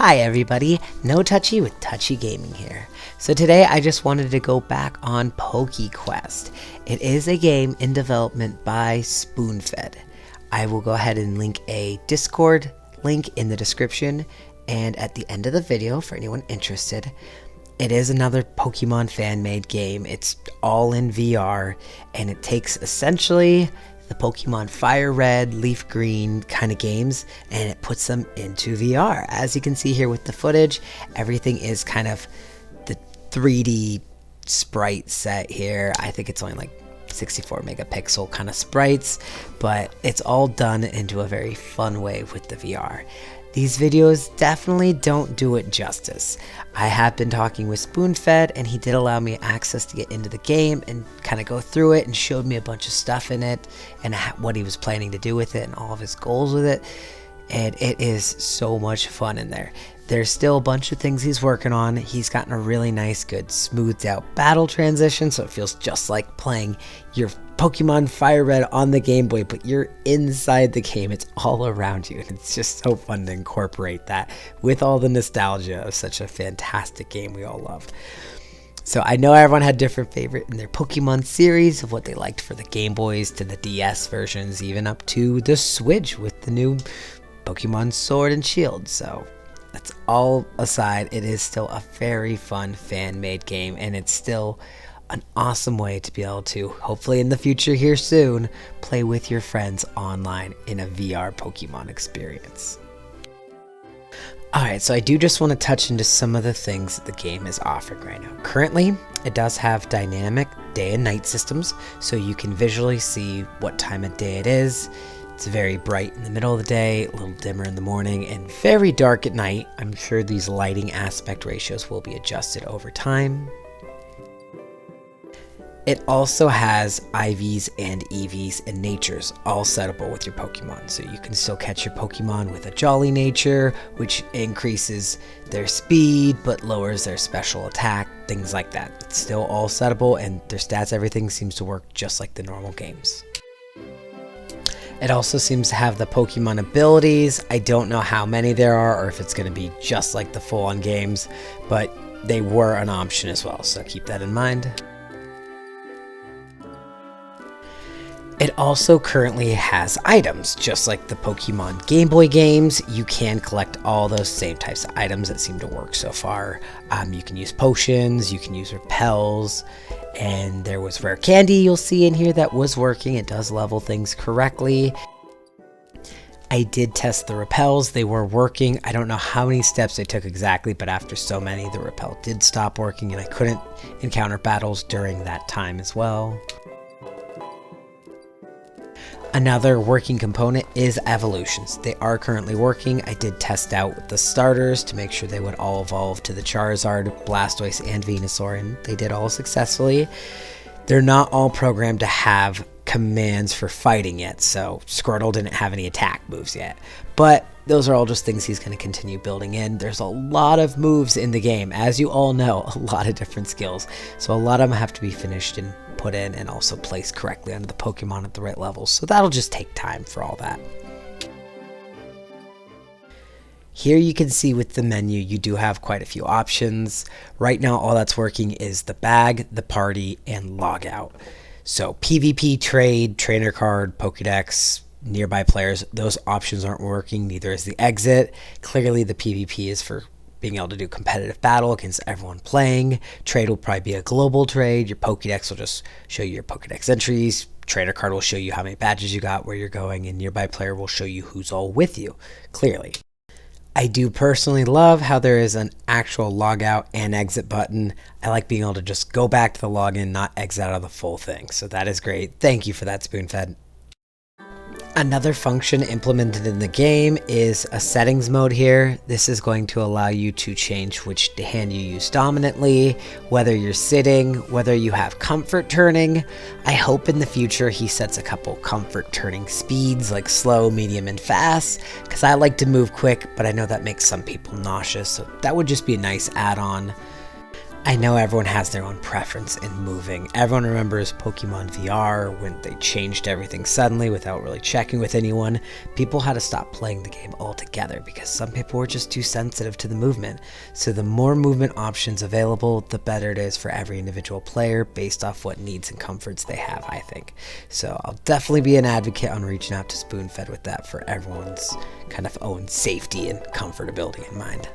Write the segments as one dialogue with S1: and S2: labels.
S1: Hi everybody, No Touchy with Touchy Gaming here. So today I just wanted to go back on Pokequest. It is a game in development by Spoonfed. I will go ahead and link a Discord link in the description and at the end of the video for anyone interested. It is another Pokemon fan-made game. It's all in VR and it takes essentially the Pokemon Fire Red, Leaf Green kind of games and it puts them into VR. As you can see here with the footage, everything is kind of the 3D sprite set here. I think it's only like 64 megapixel kind of sprites, but it's all done into a very fun way with the VR. These videos definitely don't do it justice. I have been talking with Spoonfed and he did allow me access to get into the game and kind of go through it and showed me a bunch of stuff in it and what he was planning to do with it and all of his goals with it. And it is so much fun in there. There's still a bunch of things he's working on. He's gotten a really nice, good, smoothed out battle transition, so it feels just like playing your Pokemon Fire Red on the Game Boy, but you're inside the game. It's all around you, and it's just so fun to incorporate that with all the nostalgia of such a fantastic game we all love. So I know everyone had different favorite in their Pokemon series of what they liked for the Game Boys to the DS versions, even up to the Switch with the new Pokemon Sword and Shield. So that's all aside, it is still a very fun fan-made game, and it's still an awesome way to be able to, hopefully in the future here soon, play with your friends online in a VR Pokemon experience. Alright, so I do just want to touch into some of the things that the game is offering right now. Currently, it does have dynamic day and night systems, so you can visually see what time of day it is. It's very bright in the middle of the day, a little dimmer in the morning, and very dark at night. I'm sure these lighting aspect ratios will be adjusted over time. It also has IVs and EVs and natures all settable with your Pokemon. So you can still catch your Pokemon with a Jolly nature, which increases their speed but lowers their special attack, things like that. It's still all settable and their stats, everything seems to work just like the normal games. It also seems to have the Pokemon abilities. I don't know how many there are or if it's going to be just like the full-on games, but they were an option as well, so keep that in mind. It also currently has items, just like the Pokemon Game Boy games. You can collect all those same types of items that seem to work so far. You can use potions, you can use repels, and there was rare candy you'll see in here that was working. It does level things correctly. I did test the repels, they were working. I don't know how many steps they took exactly, but after so many, the repel did stop working and I couldn't encounter battles during that time as well. Another working component is evolutions. They are currently working. I did test out the starters to make sure they would all evolve to the Charizard, Blastoise, and Venusaur, and they did all successfully. They're not all programmed to have commands for fighting yet, so Squirtle didn't have any attack moves yet. But those are all just things he's going to continue building in. There's a lot of moves in the game. As you all know, a lot of different skills. So a lot of them have to be finished and put in and also placed correctly onto the Pokemon at the right levels. So that'll just take time for all that. Here you can see with the menu, you do have quite a few options. Right now, all that's working is the bag, the party, and logout. So PvP, trade, trainer card, Pokedex, nearby players, those options aren't working. Neither is the exit. Clearly the PvP is for being able to do competitive battle against everyone playing. Trade will probably be a global trade. Your Pokedex will just show you your Pokedex entries. Trainer card will show you how many badges you got, where you're going, and nearby player will show you who's all with you, clearly. I do personally love how there is an actual logout and exit button. I like being able to just go back to the login, not exit out of the full thing. So that is great. Thank you for that, Spoonfed. Another function implemented in the game is a settings mode here. This is going to allow you to change which hand you use dominantly, whether you're sitting, whether you have comfort turning. I hope in the future he sets a couple comfort turning speeds like slow, medium, and fast, because I like to move quick, but I know that makes some people nauseous, so that would just be a nice add-on. I know everyone has their own preference in moving. Everyone remembers Pokemon VR when they changed everything suddenly without really checking with anyone. People had to stop playing the game altogether because some people were just too sensitive to the movement. So the more movement options available, the better it is for every individual player based off what needs and comforts they have, I think. So I'll definitely be an advocate on reaching out to Spoonfed with that for everyone's kind of own safety and comfortability in mind.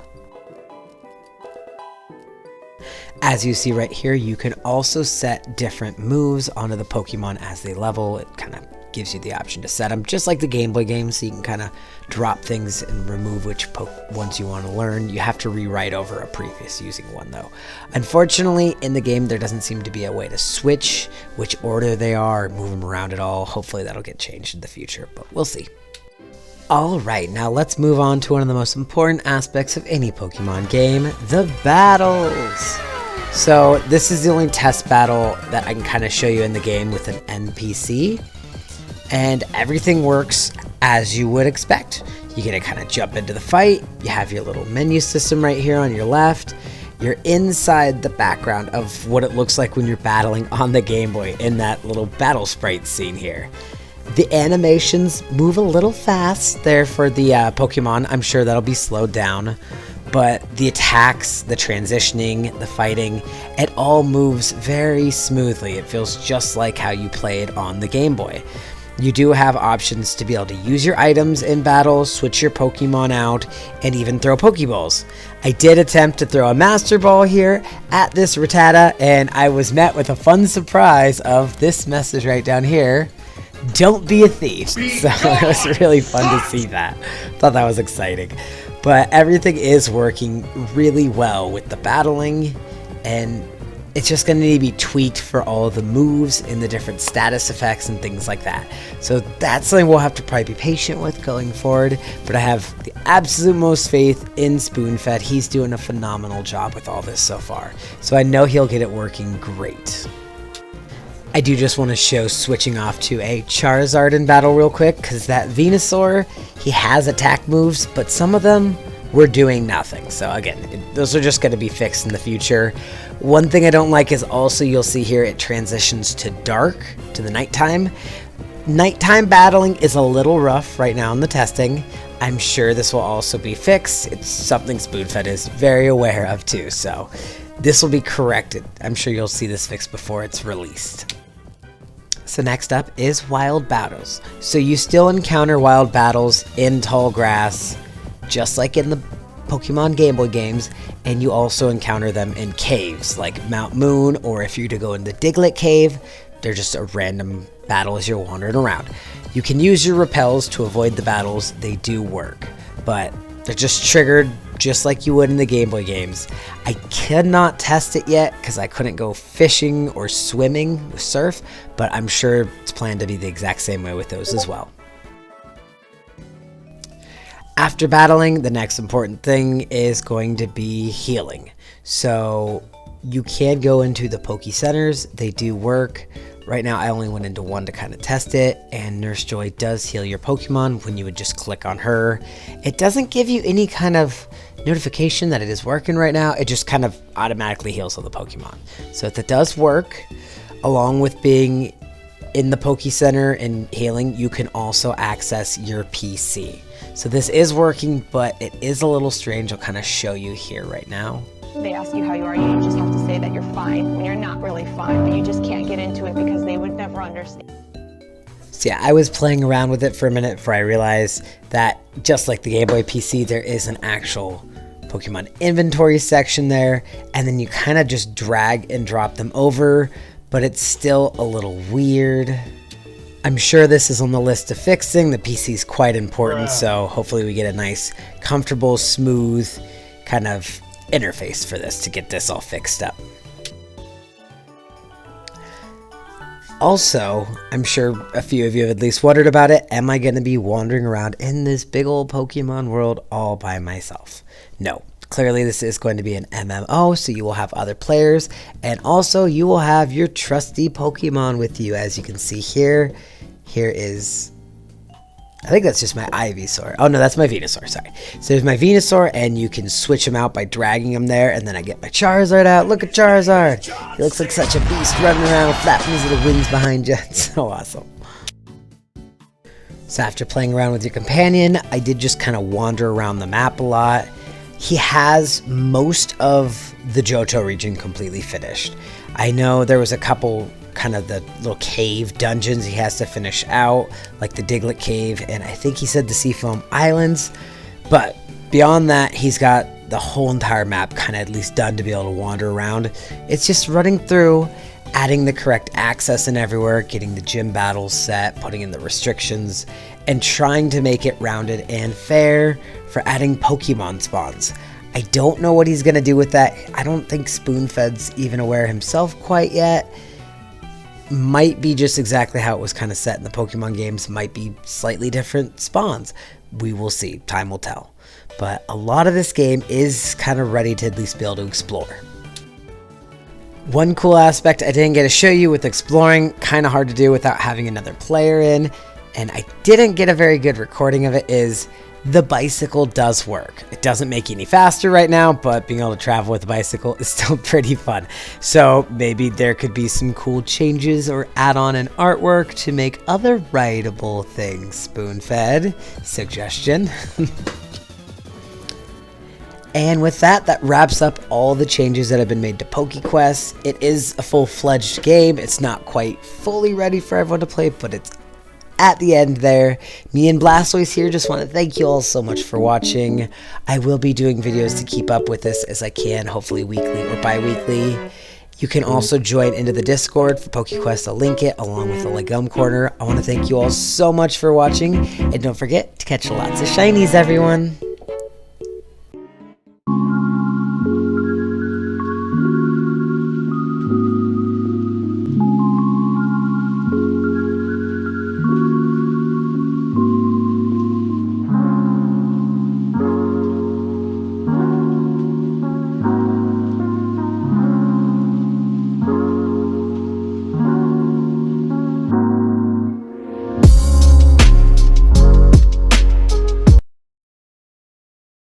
S1: As you see right here, you can also set different moves onto the Pokemon as they level. It kind of gives you the option to set them, just like the Game Boy game, so you can kind of drop things and remove which ones you want to learn. You have to rewrite over a previous using one, though. Unfortunately, in the game, there doesn't seem to be a way to switch which order they are or move them around at all. Hopefully, that'll get changed in the future, but we'll see. Alright, now let's move on to one of the most important aspects of any Pokemon game, the battles! So this is the only test battle that I can kind of show you in the game with an NPC, and everything works as you would expect. You get to kind of jump into the fight, you have your little menu system right here on your left, you're inside the background of what it looks like when you're battling on the Game Boy in that little battle sprite scene here. The animations move a little fast there for the Pokemon. I'm sure that'll be slowed down. But the attacks, the transitioning, the fighting, it all moves very smoothly. It feels just like how you played on the Game Boy. You do have options to be able to use your items in battle, switch your Pokemon out, and even throw Pokeballs. I did attempt to throw a Master Ball here at this Rattata, and I was met with a fun surprise of this message right down here. Don't be a thief. So it was really fun to see that. Thought that was exciting. But everything is working really well with the battling, and it's just going to need to be tweaked for all the moves and the different status effects and things like that. So that's something we'll have to probably be patient with going forward, but I have the absolute most faith in Spoonfed. He's doing a phenomenal job with all this so far, so I know he'll get it working great. I do just want to show switching off to a Charizard in battle real quick, because that Venusaur, he has attack moves, but some of them were doing nothing. So again, those are just going to be fixed in the future. One thing I don't like is also, you'll see here, it transitions to dark, to the nighttime. Nighttime battling is a little rough right now in the testing. I'm sure this will also be fixed. It's something Spoonfed is very aware of too, so this will be corrected. I'm sure you'll see this fixed before it's released. So next up is wild battles. So you still encounter wild battles in tall grass, just like in the Pokemon Game Boy games, and you also encounter them in caves like Mount Moon, or if you're to go in the Diglett Cave, they're just a random battle as you're wandering around. You can use your repels to avoid the battles. They do work, but they're just triggered just like you would in the Game Boy games. I cannot test it yet because I couldn't go fishing or swimming with Surf, but I'm sure it's planned to be the exact same way with those as well. After battling, the next important thing is going to be healing. So you can go into the Poke Centers. They do work. Right now, I only went into one to kind of test it, and Nurse Joy does heal your Pokemon when you would just click on her. It doesn't give you any kind of notification that it is working right now. It just kind of automatically heals all the Pokemon. So if it does work, along with being in the Poke Center and healing, you can also access your PC. So this is working, but it is a little strange. I'll kind of show you here right now.
S2: They ask you how you are, you just have to say that you're fine when you're not really fine, but you just can't get into it because they would never understand.
S1: So yeah, I was playing around with it for a minute before I realized that just like the Game Boy PC, there is an actual Pokemon inventory section there, and then you kind of just drag and drop them over, but it's still a little weird. I'm sure this is on the list of fixing. The PC is quite important, so hopefully we get a nice, comfortable, smooth kind of interface for this to get this all fixed up. Also, I'm sure a few of you have at least wondered about it. Am I going to be wandering around in this big old Pokemon world all by myself? No. Clearly, this is going to be an MMO, so you will have other players, and also you will have your trusty Pokemon with you. As you can see here, here is I think that's just my Ivysaur. Oh no, that's my Venusaur, sorry. So there's my Venusaur, and you can switch him out by dragging him there, and then I get my Charizard out. Look at Charizard! He looks like such a beast running around, flapping his little wings behind you. It's so awesome. So after playing around with your companion, I did just kind of wander around the map a lot. He has most of the Johto region completely finished. I know there was a couple kind of the little cave dungeons he has to finish out, like the Diglett Cave, and I think he said the Seafoam Islands, but beyond that, he's got the whole entire map kind of at least done to be able to wander around. It's just running through, adding the correct access and everywhere, getting the gym battles set, putting in the restrictions, and trying to make it rounded and fair for adding Pokemon spawns. I don't know what he's going to do with that. I don't think Spoonfed's even aware himself quite yet. Might be just exactly how it was kind of set in the Pokemon games, might be slightly different spawns. We will see, time will tell. But a lot of this game is kind of ready to at least be able to explore. One cool aspect I didn't get to show you with exploring, kind of hard to do without having another player in, and I didn't get a very good recording of it, is the bicycle does work. It doesn't make you any faster right now, but being able to travel with a bicycle is still pretty fun. So maybe there could be some cool changes or add-on in artwork to make other rideable things spoon-fed. Suggestion. And with that, that wraps up all the changes that have been made to Pokequest. It is a full-fledged game. It's not quite fully ready for everyone to play, but it's at the end there. Me and Blastoise here just want to thank you all so much for watching. I will be doing videos to keep up with this as I can, hopefully weekly or bi-weekly. You can also join into the Discord for Pokequest. I'll link it along with the Legum Corner. I want to thank you all so much for watching, and don't forget to catch lots of shinies, everyone.